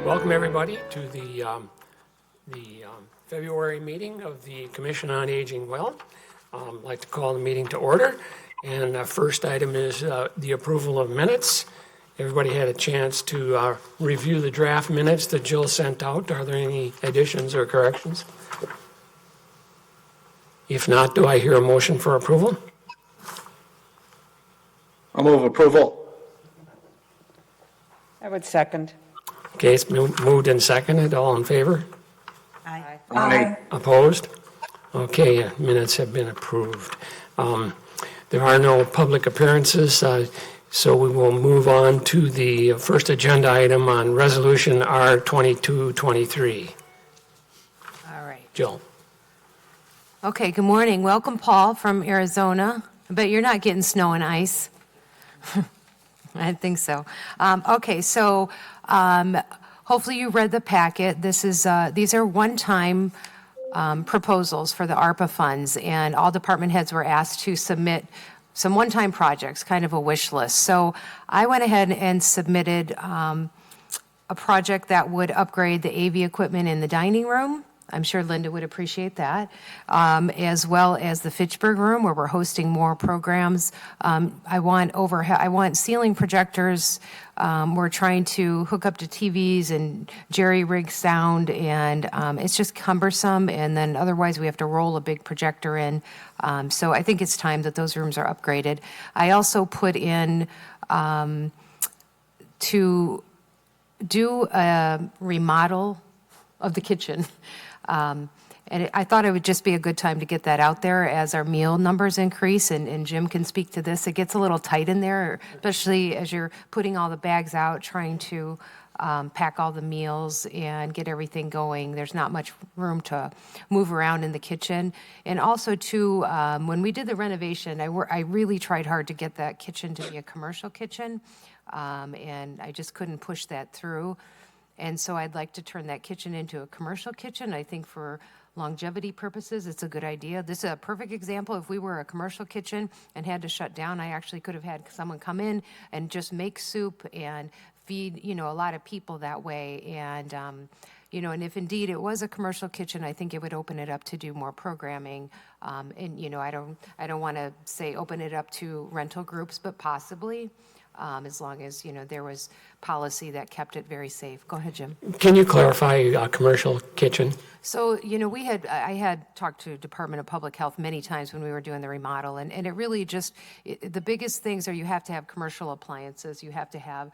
Welcome, everybody, to the February meeting of the Commission on Aging Well. I'd like to call the meeting to order. And the first item is the approval of minutes. Everybody had a chance to review the draft minutes that Jill sent out. Are there any additions or corrections? If not, do I hear a motion for approval? I'll move approval. I would second. Okay, it's moved and seconded. All in favor? Aye. Aye. Opposed? Okay, minutes have been approved. There are no public appearances, so we will move on to the first agenda item on Resolution R2223. All right. Jill. Okay, good morning. Welcome, Paul from Arizona. I bet you're not getting snow and ice. I think so. Okay, so hopefully you read the packet. These are one-time proposals for the ARPA funds, and all department heads were asked to submit some one-time projects, kind of a wish list. So I went ahead and submitted a project that would upgrade the AV equipment in the dining room. I'm sure Linda would appreciate that, as well as the Fitchburg room where we're hosting more programs. I want ceiling projectors. We're trying to hook up to TVs and jerry-rig sound, and it's just cumbersome, and then otherwise we have to roll a big projector in. So I think it's time that those rooms are upgraded. I also put in to do a remodel of the kitchen. And I thought it would just be a good time to get that out there as our meal numbers increase, and Jim can speak to this. It gets a little tight in there, especially as you're putting all the bags out, trying to pack all the meals and get everything going. There's not much room to move around in the kitchen. And also, too, when we did the renovation, I really tried hard to get that kitchen to be a commercial kitchen, and I just couldn't push that through. And so I'd like to turn that kitchen into a commercial kitchen. I think for longevity purposes, it's a good idea. This is a perfect example. If we were a commercial kitchen and had to shut down, I actually could have had someone come in and just make soup and feed, a lot of people that way. And, and if indeed it was a commercial kitchen, I think it would open it up to do more programming. And, I don't want to say open it up to rental groups, but possibly. As long as, there was policy that kept it very safe. Go ahead, Jim. Can you clarify a commercial kitchen? So, I had talked to Department of Public Health many times when we were doing the remodel, and it really the biggest things are you have to have commercial appliances, you have to have,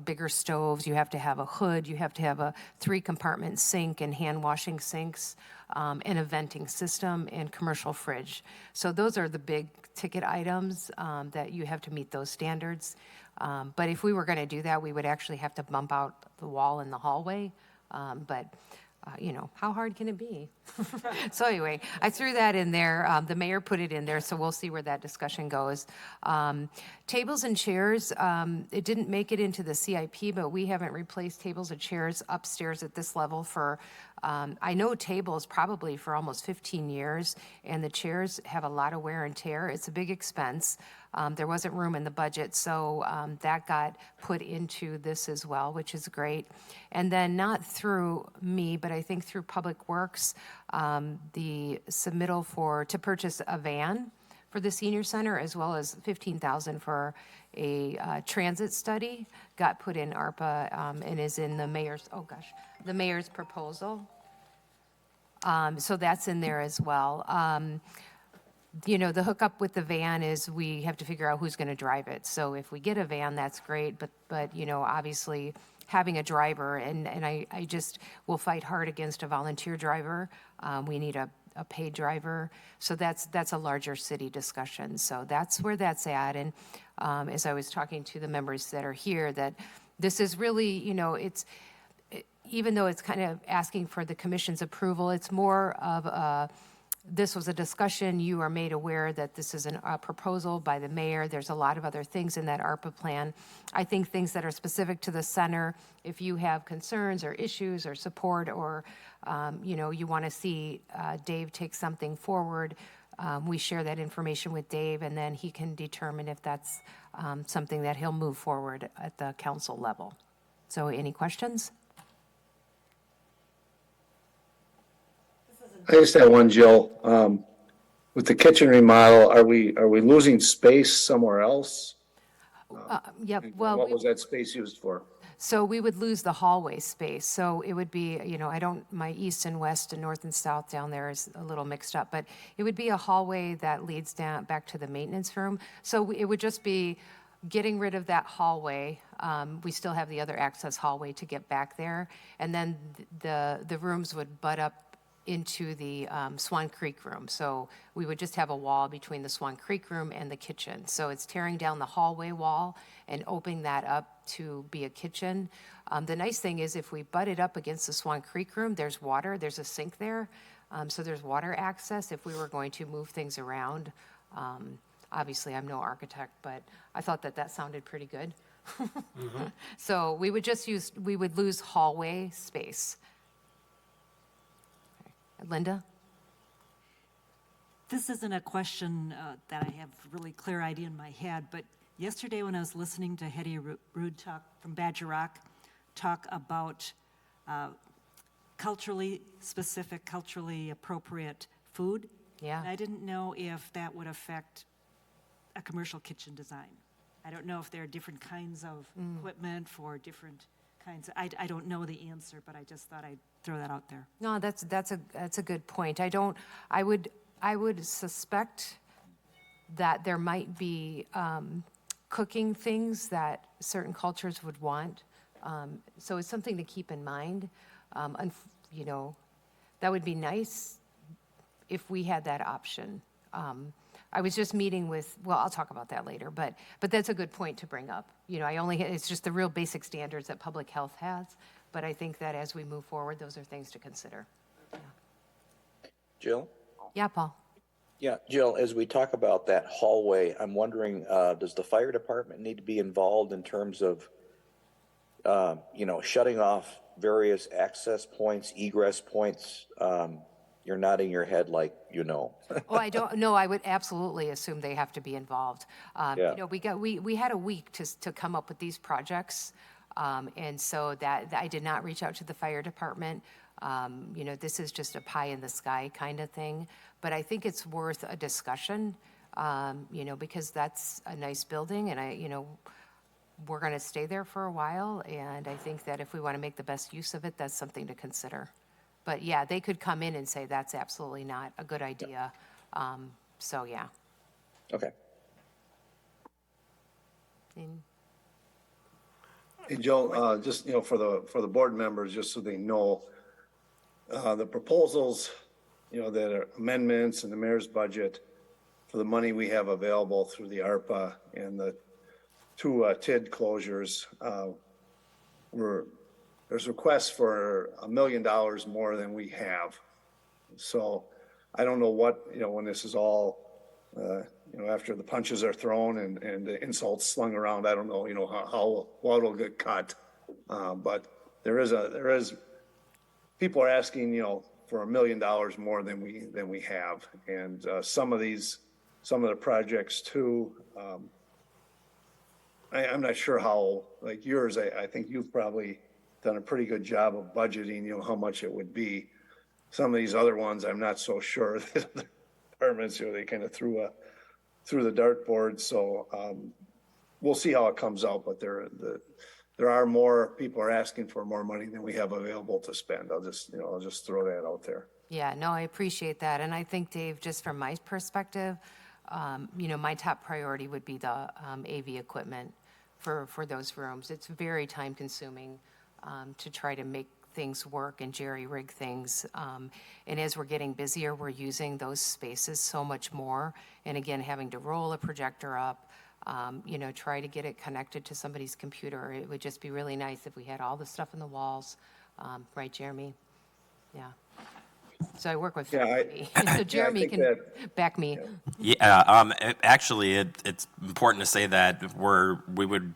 bigger stoves, you have to have a hood, you have to have a 3-compartment sink and hand washing sinks, and a venting system and commercial fridge. So those are the big ticket items that you have to meet those standards. But if we were going to do that, we would actually have to bump out the wall in the hallway. But how hard can it be? So anyway, I threw that in there. The mayor put it in there, so we'll see where that discussion goes. Tables and chairs, it didn't make it into the CIP, but we haven't replaced tables and chairs upstairs at this level for, I know tables probably for almost 15 years, and the chairs have a lot of wear and tear. It's a big expense. There wasn't room in the budget, so that got put into this as well, which is great. And then not through me, but I think through Public Works, the submittal to purchase a van for the senior center, as well as $15,000 for a transit study, got put in ARPA and is in the mayor's proposal. So that's in there as well. The hookup with the van is we have to figure out who's going to drive it. So if we get a van, that's great. But obviously having a driver, and I just will fight hard against a volunteer driver. We need a paid driver. So that's a larger city discussion. So that's where that's at. And as I was talking to the members that are here, that this is really, even though it's kind of asking for the commission's approval, it's more of this was a discussion. You are made aware that this is a proposal by the mayor. There's a lot of other things in that ARPA plan. I think things that are specific to the center, if you have concerns or issues or support or, you want to see Dave take something forward, we share that information with Dave, and then he can determine if that's something that he'll move forward at the council level. So any questions? I just had one, Jill. With the kitchen remodel, are we losing space somewhere else? Yep, And well, what was that space used for? so we would lose the hallway space. So it would be, my east and west and north and south down there is a little mixed up, but it would be a hallway that leads down back to the maintenance room. So it would just be getting rid of that hallway. We still have the other access hallway to get back there. And then the rooms would butt up into the Swan Creek room. So we would just have a wall between the Swan Creek room and the kitchen. So it's tearing down the hallway wall and opening that up to be a kitchen. The nice thing is if we butt it up against the Swan Creek room, there's water, there's a sink there. So there's water access if we were going to move things around. Obviously, I'm no architect, but I thought that sounded pretty good. So we would lose hallway space. Linda? This isn't a question that I have really clear idea in my head, but yesterday when I was listening to Hetty Rude talk from Badger Rock, talk about culturally specific, culturally appropriate food. Yeah. And I didn't know if that would affect a commercial kitchen design. I don't know if there are different kinds of equipment for different kinds. I don't know the answer, but I just thought I'd throw that out there. No, that's a good point. I would suspect that there might be cooking things that certain cultures would want. So it's something to keep in mind. That would be nice if we had that option. I was just meeting with, well, I'll talk about that later, but that's a good point to bring up. It's just the real basic standards that public health has, but I think that as we move forward, those are things to consider. Yeah. Jill? Yeah, Paul? Yeah, Jill, as we talk about that hallway, I'm wondering, does the fire department need to be involved in terms of, shutting off various access points, egress points? You're nodding your head like you know. Oh, I don't know. I would absolutely assume they have to be involved. Yeah. We had a week to come up with these projects, and so that I did not reach out to the fire department. This is just a pie in the sky kind of thing, but I think it's worth a discussion. Because that's a nice building, and we're going to stay there for a while, and I think that if we want to make the best use of it, that's something to consider. But yeah, they could come in and say that's absolutely not a good idea. So yeah. Okay. Hey, Joe, just, for the board members, just so they know, the proposals, that are amendments in the mayor's budget for the money we have available through the ARPA and the two TID closures, there's requests for $1 million more than we have. So I don't know what, when this is all, after the punches are thrown and the insults slung around, I don't know, how it'll get cut. But there is, people are asking, for $1 million more than we have. And some of the projects too, I'm not sure how, like yours, I think you've probably done a pretty good job of budgeting, how much it would be. Some of these other ones, I'm not so sure. The departments, they kind of threw the dartboard. So we'll see how it comes out. But there are more people are asking for more money than we have available to spend. I'll just throw that out there. Yeah, no, I appreciate that. And I think, Dave, just from my perspective, my top priority would be the AV equipment for those rooms. It's very time consuming to try to make things work and jerry-rig things. And as we're getting busier, we're using those spaces so much more. And again, having to roll a projector up, try to get it connected to somebody's computer. It would just be really nice if we had all the stuff in the walls. Right, Jeremy? Yeah. So I work with Jeremy. So Jeremy can back me. Yeah, actually, it's important to say that we would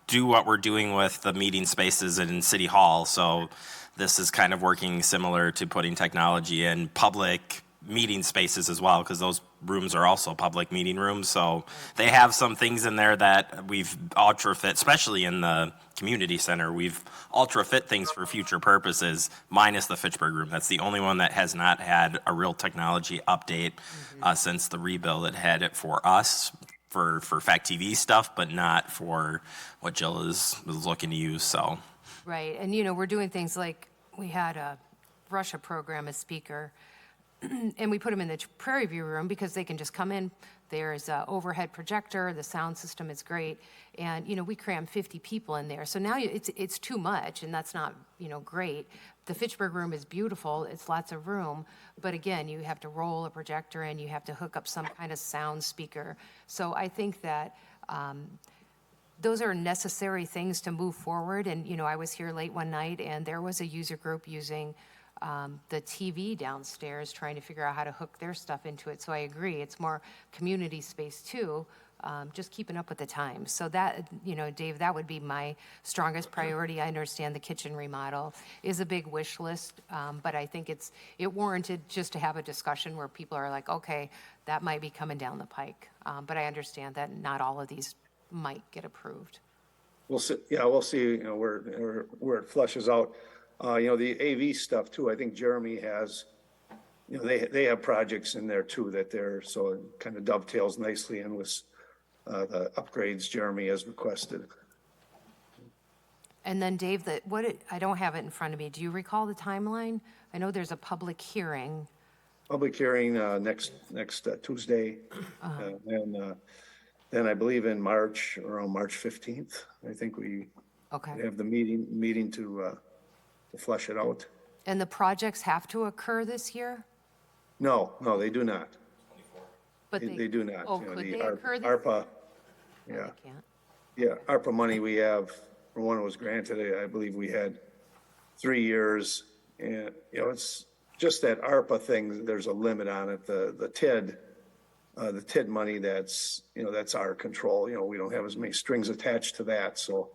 do what we're doing with the meeting spaces in City Hall. So this is kind of working similar to putting technology in public meeting spaces as well, because those rooms are also public meeting rooms. So they have some things in there that we've ultra fit, especially in the community center. We've ultra fit things for future purposes, minus the Fitchburg room. That's the only one that has not had a real technology update since the rebuild. It had it for us for Fact TV stuff, but not for what Jill was looking to use. So Right, and we're doing things like, we had a Russia program, a speaker, and we put them in the Prairie View room because they can just come in. There's an overhead projector, the sound system is great, and, we cram 50 people in there. So now it's too much, and that's not, great. The Fitchburg room is beautiful, it's lots of room, but again, you have to roll a projector in, you have to hook up some kind of sound speaker. So I think that those are necessary things to move forward. And, I was here late one night and there was a user group using the TV downstairs, trying to figure out how to hook their stuff into it. So I agree, it's more community space too, just keeping up with the times. So that, Dave, that would be my strongest priority. I understand the kitchen remodel is a big wish list, but I think it warranted just to have a discussion where people are like, okay, that might be coming down the pike. But I understand that not all of these might get approved. We'll see, we'll see, where it flushes out. The AV stuff too, I think Jeremy has, they have projects in there too so it kind of dovetails nicely in with the upgrades Jeremy has requested. And then Dave, I don't have it in front of me. Do you recall the timeline? I know there's a public hearing. Public hearing next Tuesday, and then I believe in March, around March 15th, I think we Okay. have the meeting to flush it out. And the projects have to occur this year? No, they do not. But They do not. Oh, You know, could the they occur this? ARPA, No, yeah, they can't. yeah, ARPA money we have, for one it was granted, I believe we had 3 years. And, it's just that ARPA thing, there's a limit on it. The TID money, that's our control. We don't have as many strings attached to that. So,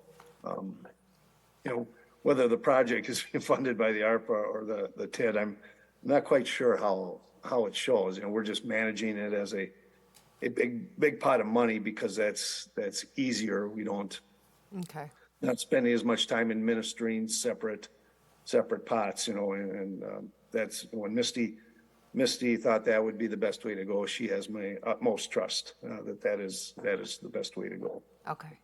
whether the project is funded by the ARPA or the TID, I'm not quite sure how it shows. We're just managing it as a big pot of money because that's easier. We don't, Okay. not spending as much time administering separate pots, and that's when Misty thought that would be the best way to go. She has my utmost trust that is the best way to go. Okay.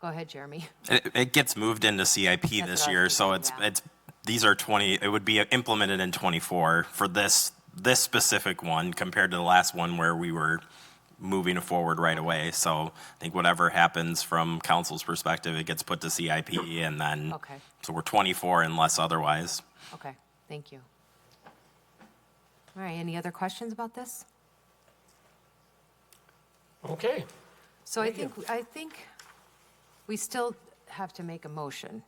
Go ahead, Jeremy. it gets moved into CIP That's this what I year, was so thinking, it's these are 20. It would be implemented in 24 for this specific one compared to the last one where we were moving it forward right away. So I think whatever happens from council's perspective, it gets put to CIP, and then Okay. so we're 24 unless otherwise. Okay, thank you. All right, any other questions about this? Okay. So I think we still have to make a motion,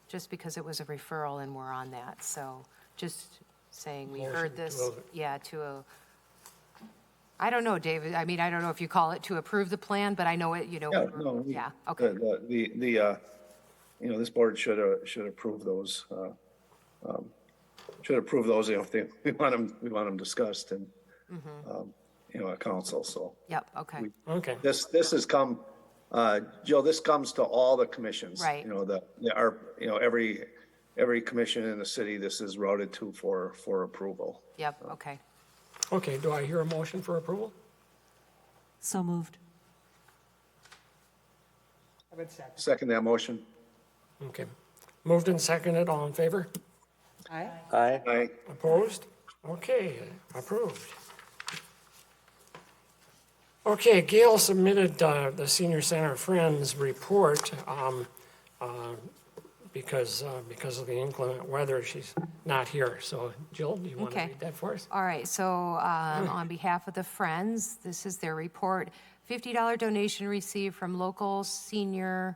just because it was a referral and we're on that. So just saying, we heard Motion this, I don't know, David, I don't know if you call it to approve the plan, but I know it, okay. This board should approve those. Should approve those if we want them discussed and at council. So Yep, okay, Okay. this has come, Jill. This comes to all the commissions. Right. Every commission in the city. This is routed to for approval. yep, okay. Okay, do I hear a motion for approval? So moved. I would second. Second that motion. Okay. Moved and seconded, all in favor? Aye. Aye. Aye. Opposed? Okay, approved. Okay, Gail submitted the Senior Center Friends report because of the inclement weather. She's not here. So Jill, do you want to Okay. read that for us? All right, so on behalf of the Friends, this is their report. $50 donation received from a local senior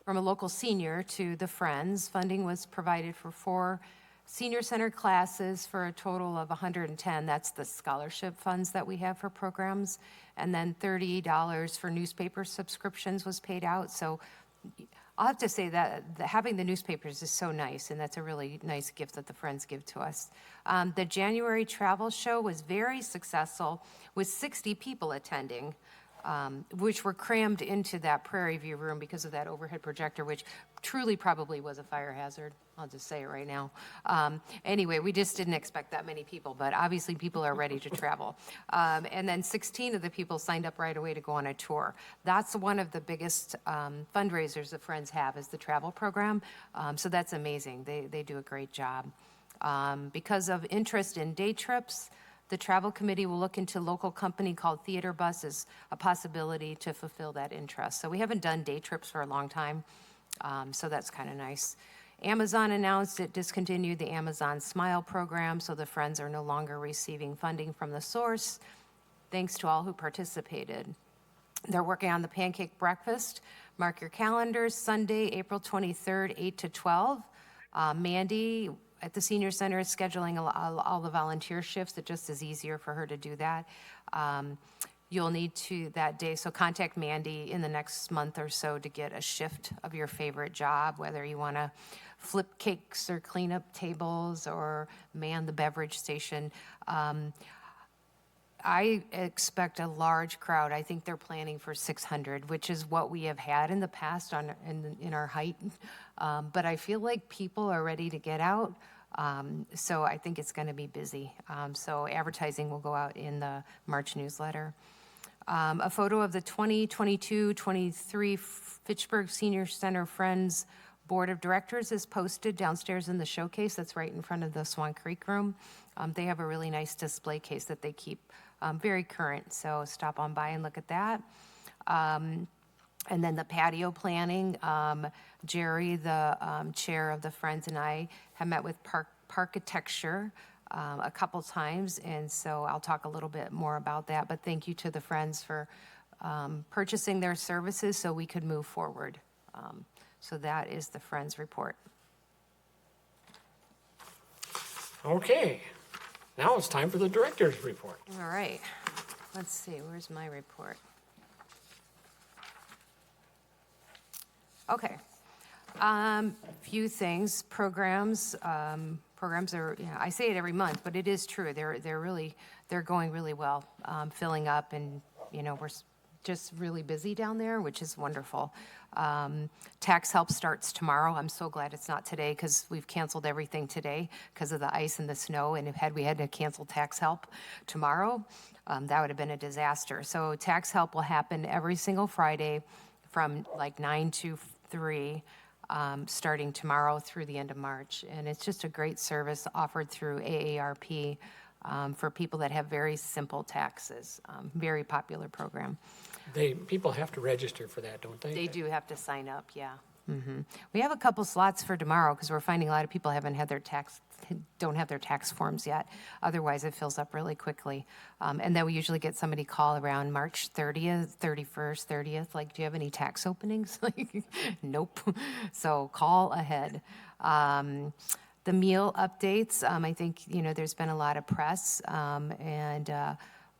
to the Friends. Funding was provided for 4 senior center classes for a total of 110. That's the scholarship funds that we have for programs. And then $30 for newspaper subscriptions was paid out. So I'll have to say that having the newspapers is so nice, and that's a really nice gift that the Friends give to us. The January travel show was very successful with 60 people attending, which were crammed into that Prairie View room because of that overhead projector, which truly probably was a fire hazard. I'll just say it right now. Anyway, we just didn't expect that many people, but obviously people are ready to travel. And then 16 of the people signed up right away to go on a tour. That's one of the biggest fundraisers the Friends have, is the travel program. So that's amazing. They do a great job. Because of interest in day trips, the travel committee will look into a local company called Theater Bus as a possibility to fulfill that interest. So we haven't done day trips for a long time, so that's kind of nice. Amazon announced it discontinued the Amazon Smile program, so the Friends are no longer receiving funding from the source. Thanks to all who participated. They're working on the pancake breakfast. Mark your calendars, Sunday, April 23rd, 8 to 12. Mandy at the senior center is scheduling all the volunteer shifts. It just is easier for her to do that. You'll need to that day, so contact Mandy in the next month or so to get a shift of your favorite job, whether you want to flip cakes or clean up tables or man the beverage station. I expect a large crowd. I think they're planning for 600, which is what we have had in the past in our height. But I feel like people are ready to get out. So I think it's going to be busy. So advertising will go out in the March newsletter. A photo of the 2022-23 Fitchburg Senior Center Friends Board of Directors is posted downstairs in the showcase that's right in front of the Swan Creek room. They have a really nice display case that they keep very current, so stop on by and look at that. And then the patio planning, Jerry, the chair of the Friends, and I have met with Parkitecture a couple times, and so I'll talk a little bit more about that. But thank you to the Friends for purchasing their services so we could move forward. So that is the Friends report. Okay, now it's time for the director's report. All right, let's see, where's my report? Okay, few things. Programs are, I say it every month, but it is true. They're going really well, filling up, and we're just really busy down there, which is wonderful. Tax help starts tomorrow. I'm so glad it's not today because we've canceled everything today because of the ice and the snow. And if we had to cancel tax help tomorrow, that would have been a disaster. So tax help will happen every single Friday from like 9 to 3, starting tomorrow through the end of March. And it's just a great service offered through AARP for people that have very simple taxes. Very popular program. People have to register for that, don't they? They do have to sign up, yeah. We have a couple slots for tomorrow because we're finding a lot of people don't have their tax forms yet. Otherwise, it fills up really quickly. And then we usually get somebody call around March 30th, 31st, 30th, like, do you have any tax openings? Like, nope. So call ahead. The meal updates, I think, there's been a lot of press, and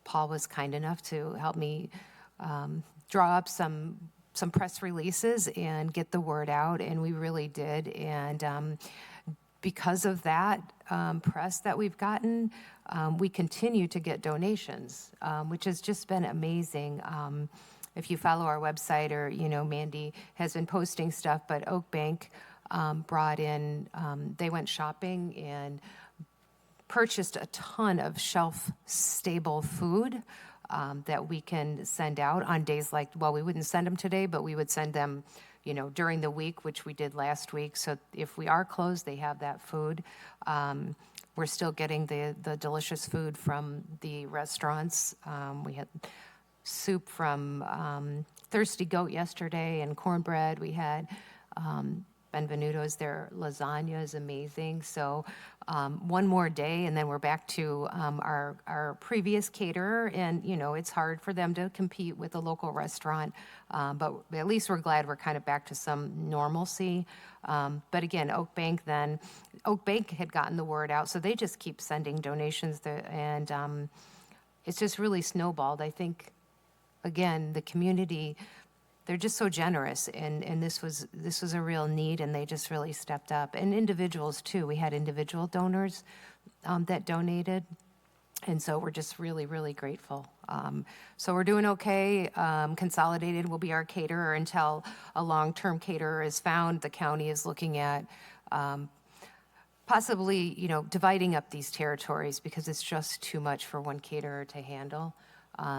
Paul was kind enough to help me draw up some press releases and get the word out, and we really did. And because of that press that we've gotten, we continue to get donations, which has just been amazing. If you follow our website, or Mandy has been posting stuff, but Oak Bank brought in, they went shopping and purchased a ton of shelf-stable food that we can send out on days like, well, we wouldn't send them today, but we would send them, during the week, which we did last week. So if we are closed, they have that food. We're still getting the delicious food from the restaurants. We had soup from Thirsty Goat yesterday and cornbread. We had Benvenuto's, their lasagna is amazing. So one more day, and then we're back to our previous caterer. And, it's hard for them to compete with a local restaurant. But at least we're glad we're kind of back to some normalcy. But again, Oak Bank had gotten the word out. So they just keep sending donations there, and it's just really snowballed. I think, again, the community they're just so generous, and this was a real need, and they just really stepped up. And individuals too. We had individual donors that donated, and so we're just really, really grateful. So we're doing okay. Consolidated will be our caterer until a long-term caterer is found. The county is looking at possibly, dividing up these territories because it's just too much for one caterer to handle.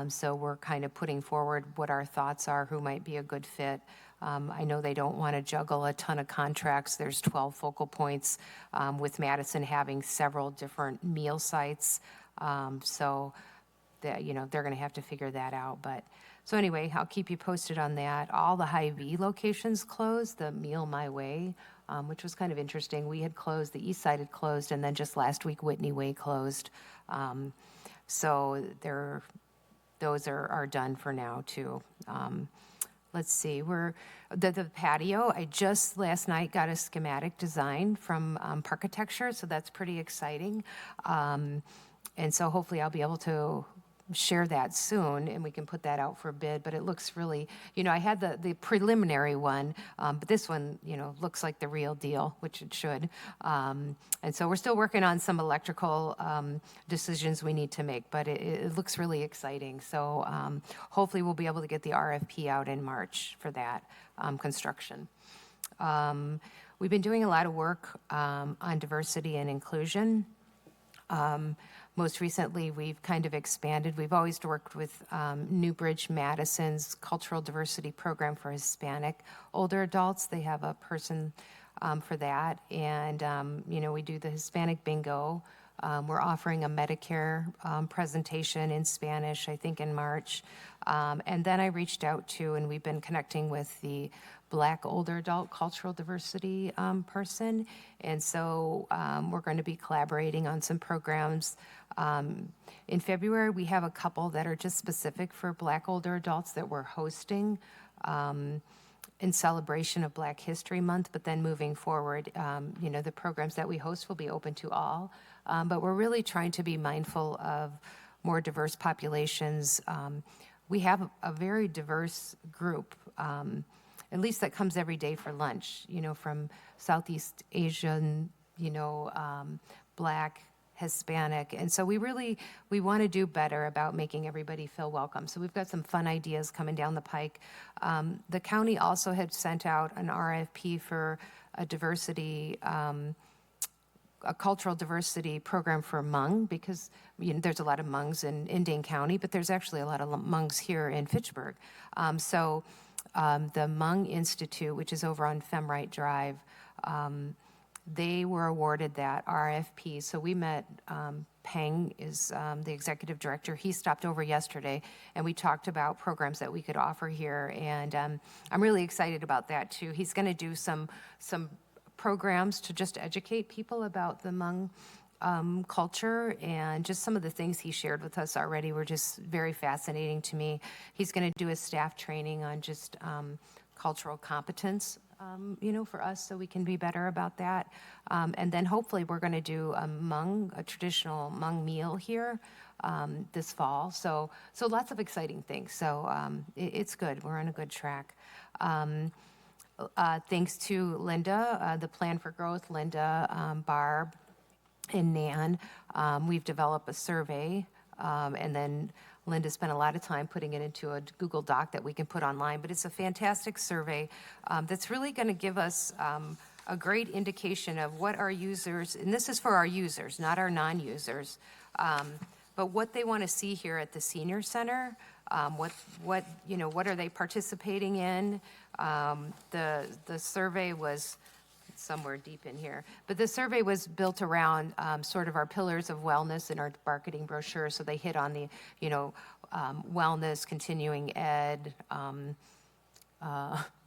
So we're kind of putting forward what our thoughts are, who might be a good fit. I know they don't want to juggle a ton of contracts. There's 12 focal points, with Madison having several different meal sites. So that, they're going to have to figure that out. But so anyway, I'll keep you posted on that. All the Hy-Vee locations closed, the Meal My Way, which was kind of interesting. We had closed, the east side had closed, and then just last week Whitney Way closed. So those are done for now too. Let's see, the patio, I just last night got a schematic design from Parkitecture, so that's pretty exciting. And so hopefully I'll be able to share that soon and we can put that out for bid, but it looks really, I had the preliminary one, but this one, looks like the real deal, which it should. And so we're still working on some electrical decisions we need to make, but it looks really exciting. So hopefully we'll be able to get the RFP out in March for that construction. We've been doing a lot of work on diversity and inclusion. Most recently, we've kind of expanded. We've always worked with Newbridge Madison's Cultural Diversity Program for Hispanic older adults. They have a person for that. And, we do the Hispanic bingo. We're offering a Medicare presentation in Spanish, I think in March. And then I reached out to, and we've been connecting with the Black older adult cultural diversity person. And so we're going to be collaborating on some programs. In February, we have a couple that are just specific for Black older adults that we're hosting in celebration of Black History Month. But then moving forward, the programs that we host will be open to all. But we're really trying to be mindful of more diverse populations. We have a very diverse group, at least that comes every day for lunch, from Southeast Asian, Black, Hispanic. And so we want to do better about making everybody feel welcome. So we've got some fun ideas coming down the pike. The county also had sent out an RFP for a cultural diversity program for Hmong, because there's a lot of Hmongs in Dane County, but there's actually a lot of Hmongs here in Fitchburg. So the Hmong Institute, which is over on Femrite Drive, they were awarded that RFP. So we met, Peng is the executive director. He stopped over yesterday, and we talked about programs that we could offer here. And I'm really excited about that too. He's going to do some programs to just educate people about the Hmong culture, and just some of the things he shared with us already were just very fascinating to me. He's going to do a staff training on just cultural competence, for us, so we can be better about that. And then hopefully we're going to do a traditional Hmong meal here this fall. So lots of exciting things. So it's good. We're on a good track. Thanks to Linda, the Plan for Growth, Linda, Barb, and Nan, we've developed a survey, and then Linda spent a lot of time putting it into a Google Doc that we can put online, but it's a fantastic survey that's really going to give us a great indication of what our users, and this is for our users, not our non-users, but what they want to see here at the senior center. What are they participating in? The survey was somewhere deep in here, but the survey was built around sort of our pillars of wellness in our marketing brochure. So they hit on the, wellness, continuing ed,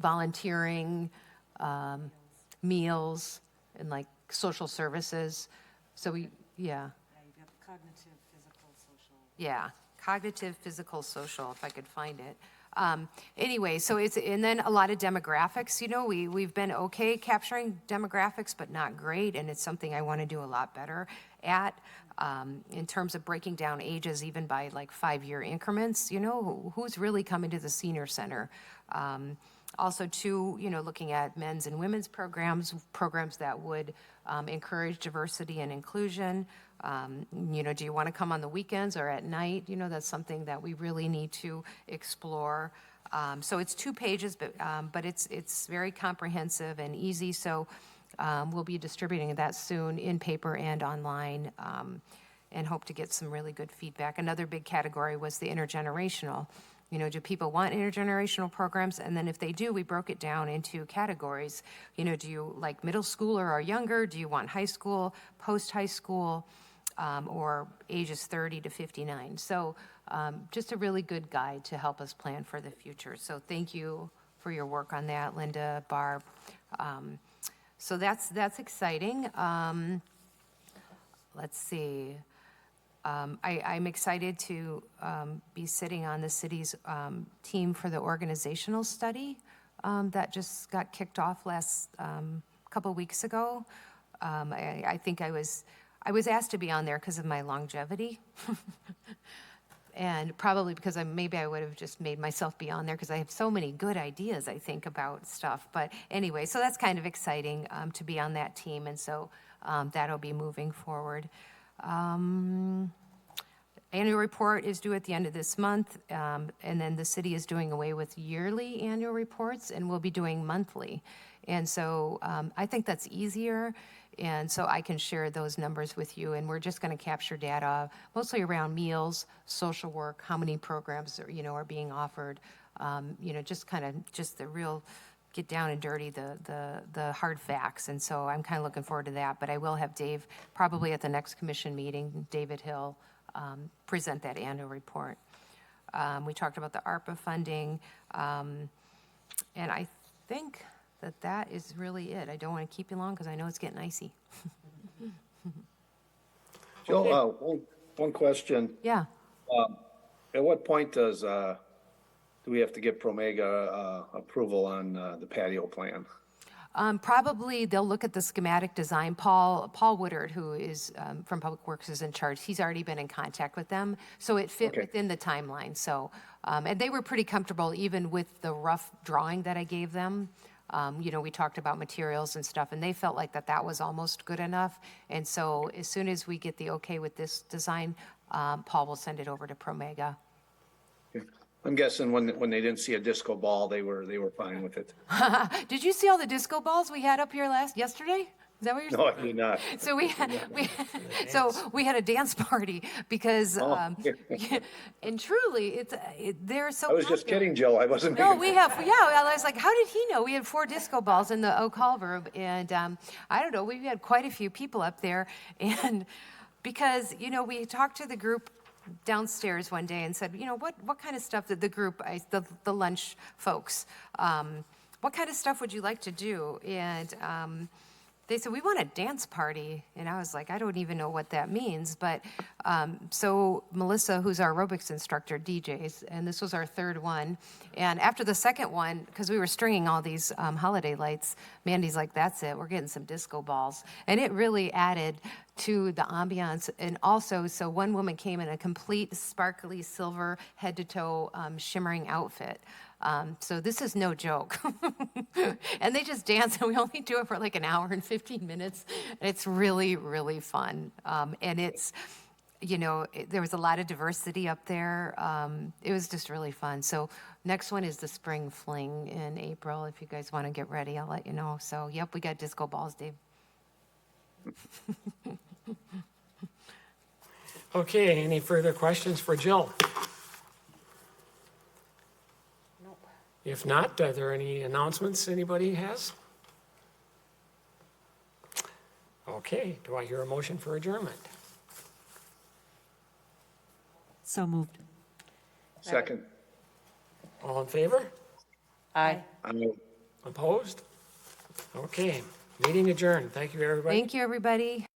volunteering, meals, and like social services. So Yeah, you've got the cognitive, physical, social. Yeah, cognitive, physical, social, if I could find it. Anyway, so and then a lot of demographics, we've been okay capturing demographics, but not great, and it's something I want to do a lot better. at in terms of breaking down ages, even by like 5-year increments, who's really coming to the senior center. Also, too, looking at men's and women's programs that would encourage diversity and inclusion. Do you want to come on the weekends or at night? That's something that we really need to explore. So it's 2 pages, but it's very comprehensive and easy. So we'll be distributing that soon in paper and online, and hope to get some really good feedback. Another big category was the intergenerational. Do people want intergenerational programs? And then if they do, we broke it down into categories. Do you like middle schooler or younger? Do you want high school, post-high school, or ages 30 to 59? So just a really good guide to help us plan for the future. So thank you for your work on that, Linda, Barb. So that's exciting. Let's see. I'm excited to be sitting on the city's team for the organizational study that just got kicked off last couple weeks ago. I think I was asked to be on there because of my longevity. And probably because maybe I would have just made myself be on there because I have so many good ideas, I think, about stuff. But anyway, so that's kind of exciting to be on that team. And so that'll be moving forward. Annual report is due at the end of this month. And then the city is doing away with yearly annual reports and we'll be doing monthly. And so I think that's easier. And so I can share those numbers with you, and we're just going to capture data mostly around meals, social work, how many programs are being offered, just the real get down and dirty, the hard facts. And so I'm kind of looking forward to that. But I will have Dave probably at the next commission meeting, David Hill, present that annual report. We talked about the ARPA funding, and I think that is really it. I don't want to keep you long because I know it's getting icy. Jill, one question. Yeah. At what point do we have to get Promega approval on the patio plan? Probably they'll look at the schematic design. Paul Woodard, who is from Public Works, is in charge. He's already been in contact with them, so it fit within the timeline. So, and they were pretty comfortable even with the rough drawing that I gave them. We talked about materials and stuff, and they felt like that was almost good enough. And so as soon as we get the okay with this design, Paul will send it over to Promega. I'm guessing when they didn't see a disco ball, they were fine with it. Did you see all the disco balls we had up here yesterday? Is that what you're saying? No, I did not. So we had a dance party because, and truly, they're so. I was just popular. kidding, Jill. I wasn't. No, I was like, how did he know? We had 4 disco balls in the Oak Hall room, and I don't know, we had quite a few people up there, and because, we talked to the group downstairs one day and said, what kind of stuff did the group, the lunch folks, what kind of stuff would you like to do? And they said, we want a dance party. And I was like, I don't even know what that means. But so Melissa, who's our aerobics instructor, DJs, and this was our 3rd one. And after the 2nd one, because we were stringing all these holiday lights, Mandy's like, that's it, we're getting some disco balls. And it really added to the ambiance. And also, so one woman came in a complete sparkly silver head to toe shimmering outfit. So this is no joke. And they just dance, and we only do it for like an hour and 15 minutes. And it's really, really fun. And it's, there was a lot of diversity up there. It was just really fun. So next one is the Spring Fling in April. If you guys want to get ready, I'll let you know. So, yep, we got disco balls, Dave. Okay, any further questions for Jill? If not, are there any announcements anybody has? Okay, do I hear a motion for adjournment? So moved. Second. All in favor? Aye. Opposed? Okay, meeting adjourned. Thank you, everybody. Thank you, everybody.